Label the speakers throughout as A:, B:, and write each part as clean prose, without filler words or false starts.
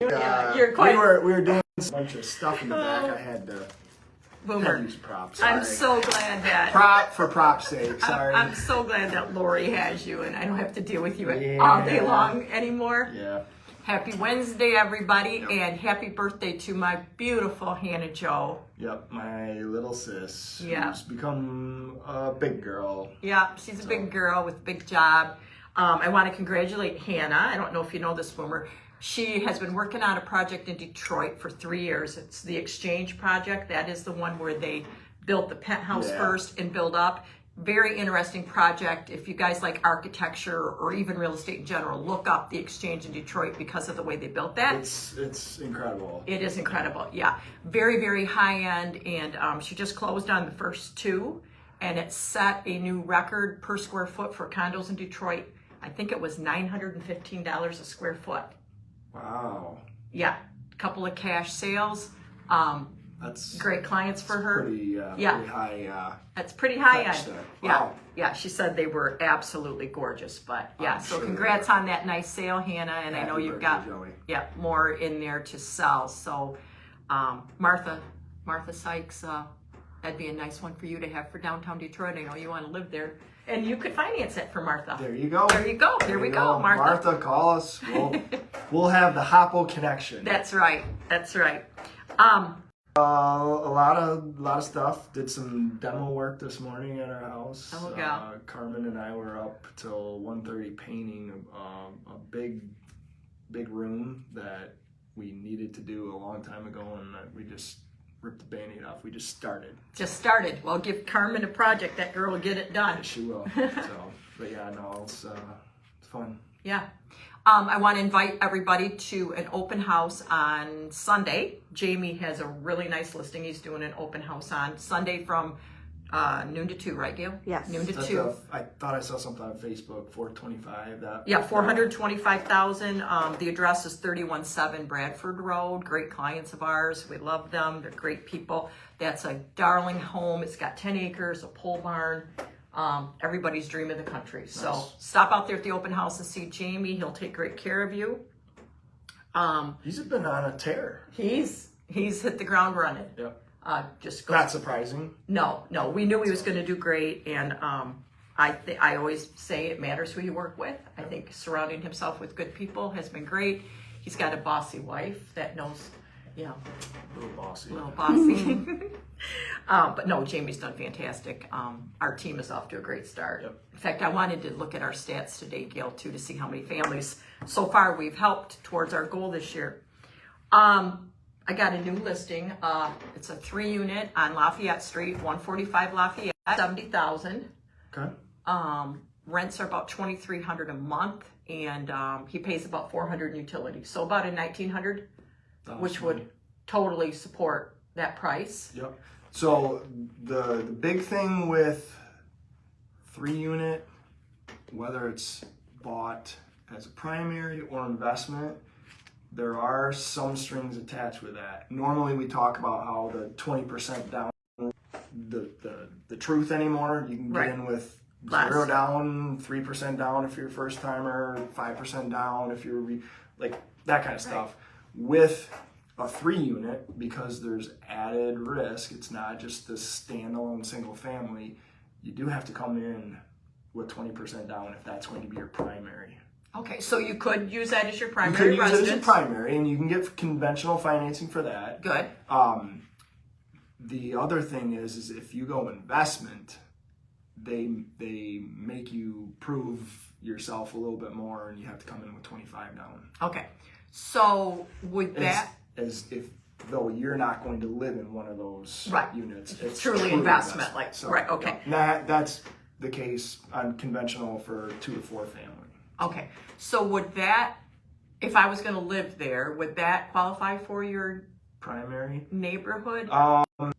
A: You're quite.
B: We were doing a bunch of stuff in the back. I had to
A: Boomer.
B: use props.
A: I'm so glad that
B: for prop's sake. Sorry.
A: I'm so glad that Lori has you, and I don't have to deal with you all day long anymore.
B: Yeah.
A: Happy Wednesday, everybody,
B: Yep.
A: And happy birthday to my beautiful Hannah Jo.
B: Yep, my little sis.
A: Yeah.
B: Who's become a big girl.
A: Yeah, she's a big girl with a big job. I want to congratulate Hannah. I don't know if you know this, Boomer. She has been working on a project in Detroit for 3 years. It's the Exchange Project. That is the one where they built the penthouse first and build up. Very interesting project. If you guys like architecture or even real estate in general, look up the Exchange in Detroit because of the way they built that.
B: It's incredible.
A: It is incredible, yeah. Very, very high end, and she just closed on the first two, and it set a new record per square foot for condos in Detroit. I think it was $915 a square foot.
B: Wow.
A: Yeah, a couple of cash sales.
B: That's
A: great clients for her.
B: Pretty high.
A: That's pretty high end.
B: There.
A: Yeah,
B: Wow.
A: yeah. She said they were absolutely gorgeous. But yeah, so
B: sure
A: congrats on that nice sale, Hannah. And
B: Happy
A: I know you've
B: birthday,
A: got
B: Joey.
A: more in there to sell. So Martha Sykes, that'd be a nice one for you to have for downtown Detroit. I know you want to live there, and you could finance it for Martha.
B: There you go.
A: There you go. There we go, Martha.
B: Martha, call us. We'll have the Hoppo connection.
A: That's right. That's right.
B: A lot of stuff. Did some demo work this morning at our house.
A: Oh, yeah.
B: Carmen and I were up till 1:30 painting a big room that we needed to do a long time ago, and we just ripped the Band-Aid off. We just started.
A: Well, give Carmen a project. That girl will get it done.
B: She will. But yeah, no, it's fun.
A: Yeah. I want to invite everybody to an open house on Sunday. Jamie has a really nice listing. He's doing an open house on Sunday from noon to 2, right, Gail?
C: Yes.
A: Noon to 2.
B: I thought I saw something on Facebook, 425.
A: Yeah, 425,000. The address is 317 Bradford Road. Great clients of ours. We love them. They're great people. That's a darling home. It's got 10 acres, a pole barn. Everybody's dream of the country. Nice. So stop out there at the open house and see Jamie. He'll take great care of you.
B: He's been on a tear.
A: He's hit the ground running.
B: Yep.
A: Just
B: not surprising.
A: No. We knew he was going to do great, and I always say it matters who you work with. I think surrounding himself with good people has been great. He's got a bossy wife that knows,
B: a little bossy.
A: But no, Jamie's done fantastic. Our team is off to a great start.
B: Yep.
A: In fact, I wanted to look at our stats today, Gail, too, to see how many families so far we've helped towards our goal this year. I got a new listing. It's a 3-unit on Lafayette Street, 145 Lafayette, 70,000.
B: Okay.
A: Rents are about $2,300 a month, and he pays about $400 in utilities, so about a $1,900, which would totally support that price.
B: Yep. So the big thing with 3-unit, whether it's bought as a primary or investment, there are some strings attached with that. Normally we talk about how the 20% down, the truth anymore. You can get in with 0 down, 3% down if you're a first timer, 5% down if you're like that kind of stuff. With a 3-unit, because there's added risk, it's not just this standalone single family, you do have to come in with 20% down if that's going to be your primary.
A: Okay, so you could use that as your primary
B: You could
A: residence.
B: use it as your primary, and you can get conventional financing for that.
A: Good.
B: The other thing is if you go investment, they make you prove yourself a little bit more, and you have to come in with 25 down.
A: Okay, so would that...
B: As if though you're not going to live in one of those units.
A: It's truly investment. Right, okay.
B: That's the case on conventional for 2 to 4 family.
A: Okay, so would that, if I was going to live there, would that qualify for your
B: primary
A: neighborhood?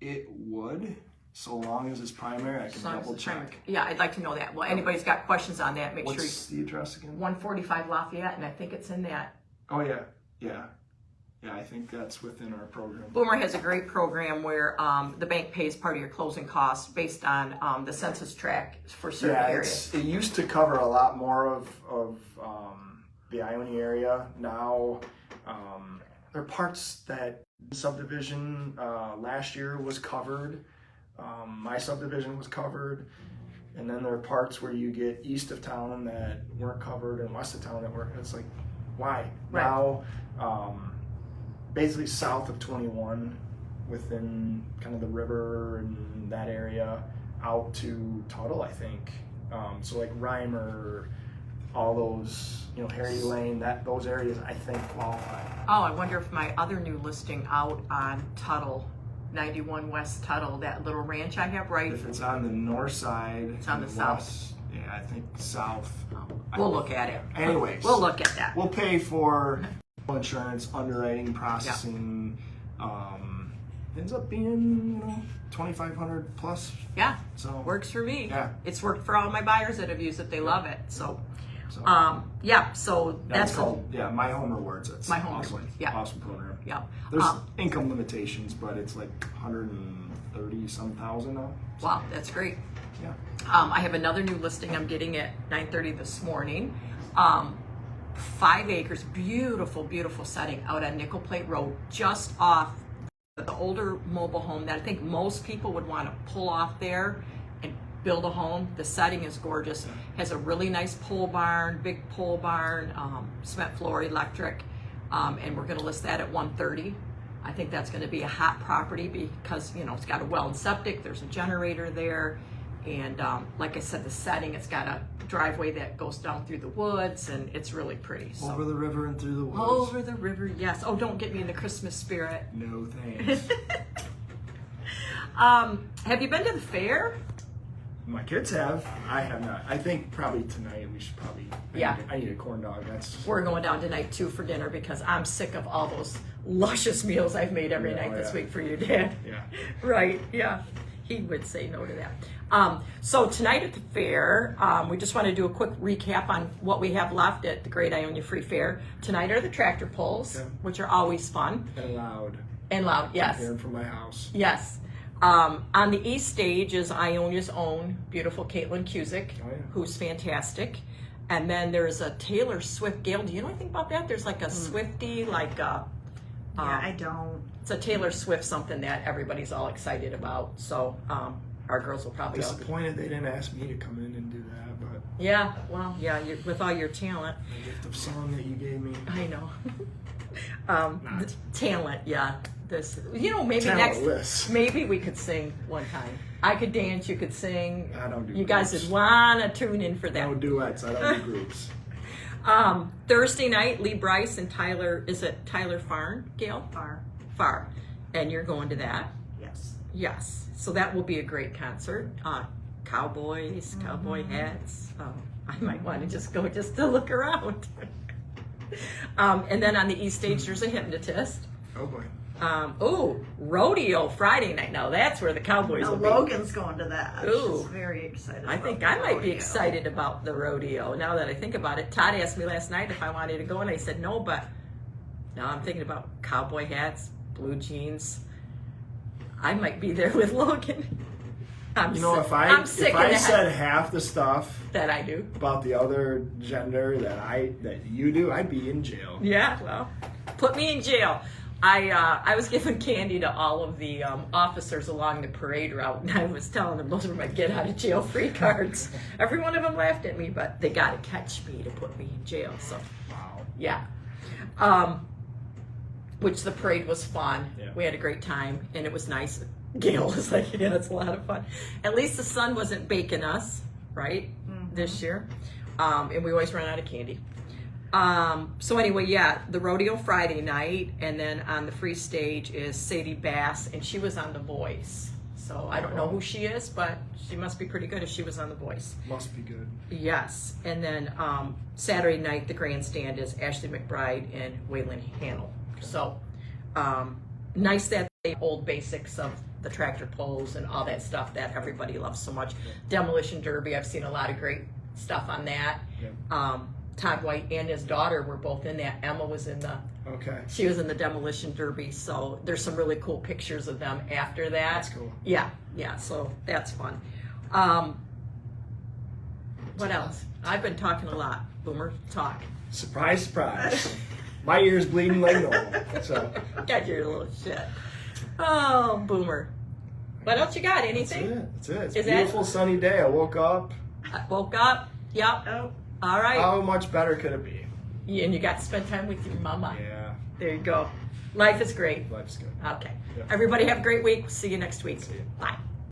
B: It would, so long as it's primary. I can double check.
A: Yeah, I'd like to know that. Well, anybody's got questions on that, make sure.
B: What's the address again?
A: 145 Lafayette, and I think it's in that.
B: Oh yeah. Yeah, I think that's within our program.
A: Boomer has a great program where the bank pays part of your closing costs based on the census tract for certain areas.
B: It used to cover a lot more of the Ione area. Now There are parts that subdivision last year was covered. My subdivision was covered. And then there are parts where you get east of town that weren't covered and west of town that weren't. It's like, why?
A: Right.
B: Now, basically south of 21, within kind of the river and that area, out to Tuttle, I think. So like Reimer, all those, Harry Lane, those areas I think qualify.
A: Oh, I wonder if my other new listing out on Tuttle, 91 West Tuttle, that little ranch I have, right?
B: If it's on the north side,
A: It's on the south.
B: Yeah, I think south.
A: We'll look at it.
B: Anyways,
A: We'll look at that.
B: We'll pay for insurance, underwriting, processing. Ends up being, $2,500 plus.
A: Yeah,
B: So
A: works for me.
B: Yeah.
A: It's worked for all my buyers that have used it. They love it. So that's
B: called My Home Rewards. It's
A: My Home
B: awesome,
A: Rewards, yeah.
B: awesome program.
A: Yeah.
B: There's income limitations, but it's like 130-some thousand now. So,
A: Wow, that's great.
B: yeah.
A: I have another new listing I'm getting at 9:30 this morning. 5 acres, beautiful, beautiful setting out on Nickel Plate Road, just off the older mobile home that I think most people would want to pull off there and build a home. The setting is gorgeous. Has a really nice pole barn, big pole barn, cement floor, electric, and we're going to list that at 130. I think that's going to be a hot property because it's got a well and septic. There's a generator there, and like I said, the setting, it's got a driveway that goes down through the woods, and it's really pretty. So.
B: Over the river and through the woods.
A: Over the river, yes. Oh, don't get me in the Christmas spirit.
B: No thanks.
A: Have you been to the fair?
B: My kids have. I have not. I think probably tonight we should probably. I need a corn dog.
A: We're going down tonight too for dinner because I'm sick of all those luscious meals I've made every night this week for you, Dad.
B: Yeah.
A: Right, yeah. He would say no to that. So tonight at the fair, we just want to do a quick recap on what we have left at the Great Ionia Free Fair. Tonight are the tractor pulls, which are always fun.
B: And loud.
A: And loud, yes.
B: Hearing from my house.
A: Yes. On the east stage is Ionia's own beautiful Caitlin Cusick, who's fantastic. And then there's a Taylor Swift. Gail, do you know anything about that? There's like a Swiftie, like a...
C: Yeah, I don't.
A: It's a Taylor Swift something that everybody's all excited about. So our girls will probably...
B: Disappointed they didn't ask me to come in and do that, but...
A: Yeah, well, yeah, with all your talent.
B: The gift of song that you gave me.
A: I know. The talent, yeah. Maybe
B: Talentless.
A: maybe we could sing one time. I could dance, you could sing.
B: I don't do
A: You guys
B: groups.
A: would want to tune in for
B: I
A: that.
B: don't do duets. I don't do groups.
A: Thursday night, Lee Bryce and Tyler, is it Tyler Farn, Gail? Far. And you're going to that?
C: Yes.
A: Yes. So that will be a great concert. Cowboys, cowboy hats. I might want to just go just to look around. And then on the east stage, there's a hypnotist.
B: Oh boy.
A: Rodeo Friday night. Now that's where the Cowboys
C: Now
A: will be.
C: Logan's going to that.
A: Ooh.
C: She's very excited.
A: I think I might be excited about the rodeo now that I think about it. Todd asked me last night if I wanted to go, and I said no, but now I'm thinking about cowboy hats, blue jeans. I might be there with Logan.
B: If I said half the stuff
A: that I do
B: about the other gender that you do, I'd be in jail.
A: Yeah, well, put me in jail. I was giving candy to all of the officers along the parade route, and I was telling them those were my get out of jail free cards. Every one of them laughed at me, but they got to catch me to put me in jail. So,
B: Wow.
A: yeah. Which the parade was fun.
B: Yeah.
A: We had a great time, and it was nice. Gail was like, yeah, it's a lot of fun. At least the sun wasn't baking us, right, this year. And we always run out of candy. So anyway, yeah, the rodeo Friday night, and then on the free stage is Sadie Bass, and she was on The Voice. So I don't know who she is, but she must be pretty good if she was on The Voice.
B: Must be good.
A: Yes, and then Saturday night, the grandstand is Ashley McBride and Waylon Hannell. So nice that they old basics of the tractor pulls and all that stuff that everybody loves so much. Demolition Derby, I've seen a lot of great stuff on that.
B: Yeah.
A: Todd White and his daughter were both in that. Emma was in she was in the Demolition Derby, so there's some really cool pictures of them after that.
B: That's cool.
A: Yeah, so that's fun. What else? I've been talking a lot. Boomer, talk.
B: Surprise, surprise. My ear's bleeding like normal. So
A: Got your little shit. Oh, Boomer. What else you got? Anything?
B: that's it. It's
A: Is
B: a beautiful sunny day. I woke up.
A: I woke up. Yep.
C: Oh,
A: All right.
B: How much better could it be?
A: And you got to spend time with your mama.
B: Yeah,
A: There you go. Life is great.
B: life's good.
A: Okay.
B: Yep.
A: Everybody have a great week. See you next week.
B: See you.
A: Bye.